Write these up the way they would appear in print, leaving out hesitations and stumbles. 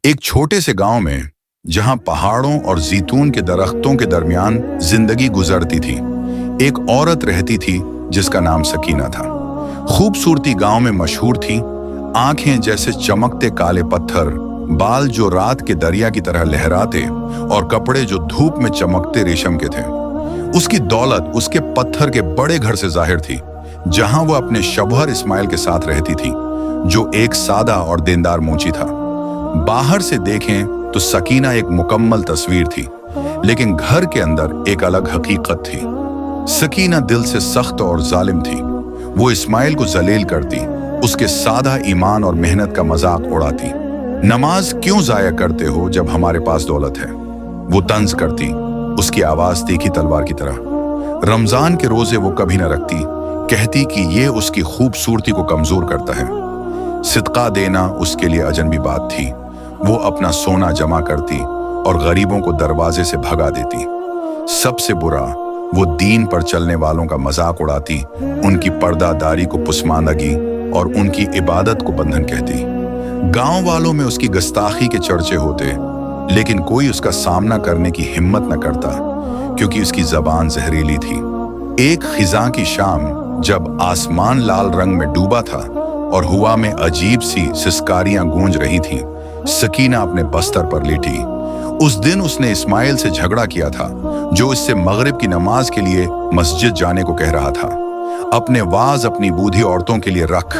एक छोटे से गांव में, जहां पहाड़ों और जैतून के दरख्तों के दरमियान जिंदगी गुजरती थी, एक औरत रहती थी जिसका नाम सकीना था। खूबसूरती गांव में मशहूर थी। आंखें जैसे चमकते काले पत्थर, बाल जो रात के दरिया की तरह लहराते और कपड़े जो धूप में चमकते रेशम के थे। उसकी दौलत उसके पत्थर के बड़े घर से जाहिर थी, जहां वह अपने शौहर इस्माइल के साथ रहती थी, जो एक सादा और दीनदार मोची था। बाहर से देखें तो सकीना एक मुकम्मल तस्वीर थी, लेकिन घर के अंदर एक अलग हकीकत थी। सकीना दिल से सख्त और जालिम थी। वो इस्माइल को जलील करती, उसके सादा ईमान और मेहनत का मजाक उड़ाती। नमाज क्यों जाया करते हो जब हमारे पास दौलत है, वो तंज करती, उसकी आवाज तीखी तलवार की तरह। रमजान के रोजे वो कभी न रखती, कहती कि ये उसकी खूबसूरती को कमजोर करता है। सिदका देना उसके लिए अजनबी बात थी। वो अपना सोना जमा करती और गरीबों को दरवाजे से भगा देती। सबसे बुरा, वो दीन पर चलने वालों का मजाक उड़ाती, उनकी पर्दादारी को पुस्मानदगी और उनकी इबादत को बंधन कहती। गांव वालों में उसकी गुस्ताखी के चर्चे होते, लेकिन कोई उसका सामना करने की हिम्मत न करता, क्योंकि उसकी जबान जहरीली थी। एक खिजा की शाम, जब आसमान लाल रंग में डूबा था और हवा में अजीब सी सिसकारियां गूंज रही थीं, सकीना अपने बस्तर पर लेटी। उस दिन उसने इस्माइल से झगड़ा किया था, जो इससे मगरिब की नमाज के लिए मस्जिद जाने को कह रहा था। अपने वाज अपनी बूढ़ी औरतों के लिए रख,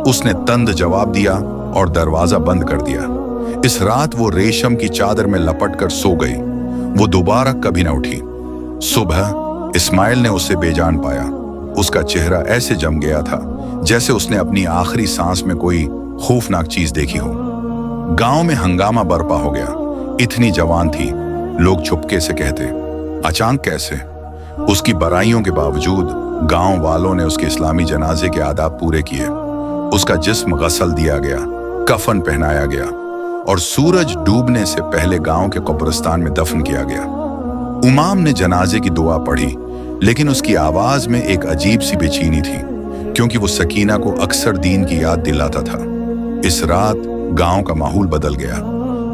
उसने तंद जवाब दिया और दरवाजा बंद कर दिया। इस रात वो रेशम की चादर में लपट कर सो गई। वो दोबारा कभी न उठी। सुबह इस्माइल ने उसे बेजान पाया। उसका चेहरा ऐसे जम गया था जैसे उसने अपनी आखिरी सांस में कोई खौफनाक चीज देखी हो। गांव में हंगामा बर्पा हो गया। इतनी जवान थी, लोग चुपके से कहते, अचानक कैसे? उसकी बराइयों के बावजूद गांव वालों ने उसके इस्लामी जनाजे के आदाब पूरे किए। उसका जिस्म गसल दिया गया, कफन पहनाया गया और सूरज डूबने से पहले गांव के कब्रिस्तान में दफन किया गया। इमाम ने जनाजे की दुआ पढ़ी, लेकिन उसकी आवाज में एक अजीब सी बेचैनी थी, क्योंकि वो सकीना को अक्सर दीन की याद दिलाता था। इस रात गांव का माहौल बदल गया।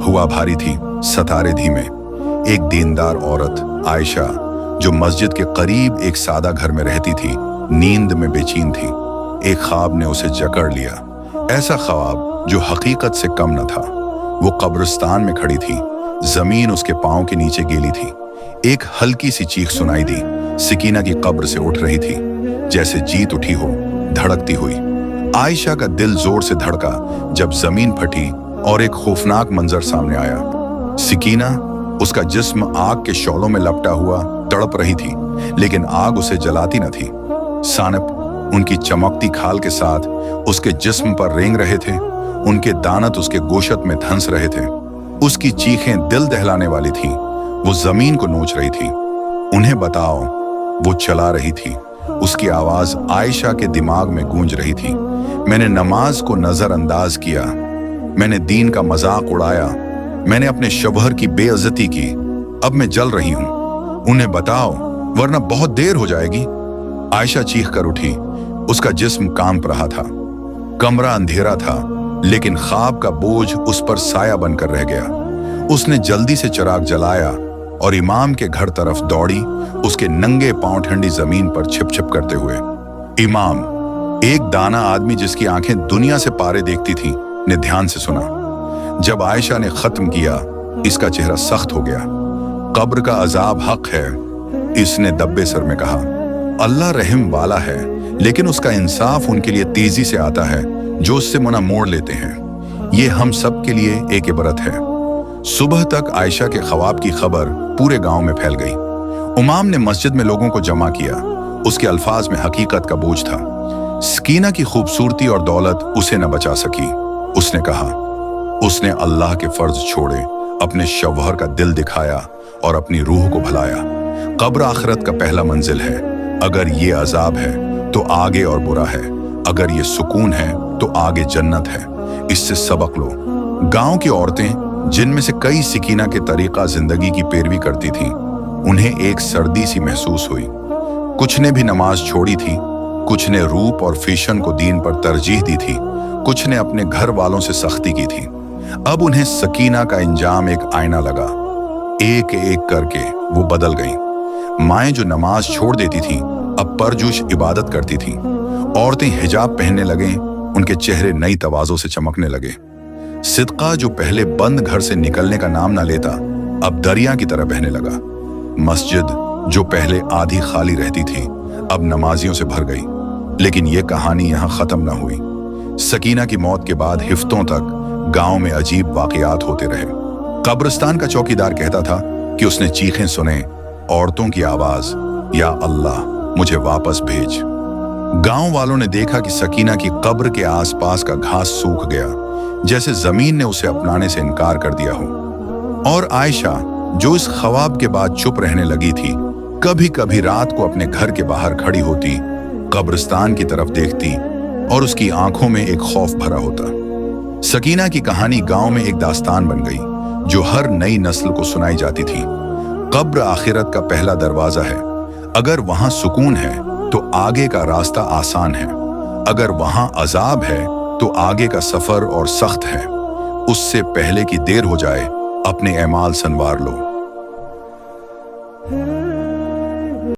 हवा भारी थी, सतारे धीमे। एक दीनदार औरत आयशा, जो मस्जिद के करीब एक सादा घर में रहती थी, नींद में बेचैन थी। एक ख्वाब ने उसे जकड़ लिया, ऐसा ख्वाब जो हकीकत से कम न था। वो कब्रिस्तान में खड़ी थी, जमीन उसके पांव के नीचे गीली थी। एक हल्की सी चीख सुनाई दी। सकीना की कब्र से उठ रही थी, जैसे जीत उठी हो, धड़कती हुई। आयशा का दिल जोर से धड़का जब जमीन फटी और एक खौफनाक मंजर सामने आया। सकीना, उसका जिस्म आग के शौलों में लपटा हुआ, तड़प रही थी, लेकिन आग उसे जलाती न थी। सानप उनकी चमकती खाल के साथ उसके जिस्म पर रेंग रहे थे। उनके दानत उसके गोशत में धंस रहे थे। उसकी चीखें दिल दहलाने वाली थीं। वो जमीन को नोच रही थी। उन्हें बताओ, वो चला रही थी। उसकी आवाज आयशा के दिमाग में गूंज रही थी। मैंने नमाज को नजरअंदाज किया, मैंने दीन का मजाक उड़ाया, मैंने अपने शौहर की बेइज्जती की। अब मैं जल रही हूं। उन्हें बताओ, वरना बहुत देर हो जाएगी। आयशा चीख कर उठी। उसका जिस्म कांप रहा था। कमरा अंधेरा था, लेकिन ख्वाब का बोझ उस पर साया बनकर रह गया। उसने जल्दी से चिराग जलाया और इमाम के घर तरफ दौड़ी, उसके नंगे पांव ठंडी जमीन पर छिप छिप करते हुए। इमाम, एक दाना आदमी जिसकी आंखें दुनिया से पारे देखती थीं, ने ध्यान से सुना। जब आयशा ने खत्म किया, इसका चेहरा सख्त हो गया। कब्र का अजाब हक है, इसने दब्बे सर में कहा। अल्लाह रहम वाला है, लेकिन उसका इंसाफ उनके लिए तेजी से आता है जो उससे मुना मोड़ लेते हैं। ये हम सब के लिए एक इबरत है। सुबह तक आयशा के ख्वाब की खबर पूरे गांव में फैल गई। इमाम ने मस्जिद में लोगों को जमा किया। उसके अल्फाज में हकीकत का बोझ था। सकीना की खूबसूरती और दौलत उसे न बचा सकी। उसने कहा, उसने अल्लाह के फर्ज छोड़े, अपने शौहर का दिल दिखाया और अपनी रूह को भलाया। कब्र आखिरत का पहला मंजिल है। अगर ये अजाब है तो आगे और बुरा है, अगर ये सुकून है तो आगे जन्नत है। इससे सबक लो। गांव की औरतें, जिनमें से कई सकीना के तरीका जिंदगी की पैरवी करती थीं, उन्हें एक सर्दी सी महसूस हुई। कुछ ने भी नमाज छोड़ी थी, कुछ ने रूप और फैशन को दीन पर तरजीह दी थी, कुछ ने अपने घर वालों से सख्ती की थी। अब उन्हें सकीना का इंजाम एक आईना लगा। एक एक करके वो बदल गईं। माएं जो नमाज छोड़ देती थीं, अब परजुश इबादत करती थीं। औरतें हिजाब पहनने लगें, उनके चेहरे नई तवाज़ो से चमकने लगे। सिदका जो पहले बंद घर से निकलने का नाम ना लेता, अब दरिया की तरह बहने लगा। मस्जिद जो पहले आधी खाली रहती थी, अब नमाजियों से भर गई। लेकिन ये कहानी यहाँ खत्म ना हुई। सकीना की मौत के बाद हिफ्तों तक गांव में अजीब वाकयात होते रहे। कब्रिस्तान का चौकीदार कहता था कि उसने चीखें सुने, औरतों की आवाज, या अल्लाह मुझे वापस भेज। गांव वालों ने देखा कि सकीना की कब्र के आसपास का घास सूख गया, जैसे जमीन ने उसे अपनाने से इनकार कर दिया हो। और आयशा जो इस ख्वाब के बाद चुप रहने लगी थी, कभी कभी रात को अपने घर के बाहर खड़ी होती, कब्रिस्तान की तरफ देखती और उसकी आंखों में एक खौफ भरा होता। सकीना की कहानी गांव में एक दास्तान बन गई, जो हर नई नस्ल को सुनाई जाती थी। कब्र आखिरत का पहला दरवाजा है। अगर वहां सुकून है तो आगे का रास्ता आसान है। अगर वहां अजाब है तो आगे का सफर और सख्त है। उससे पहले कि देर हो जाए, अपने एमाल संवार लो।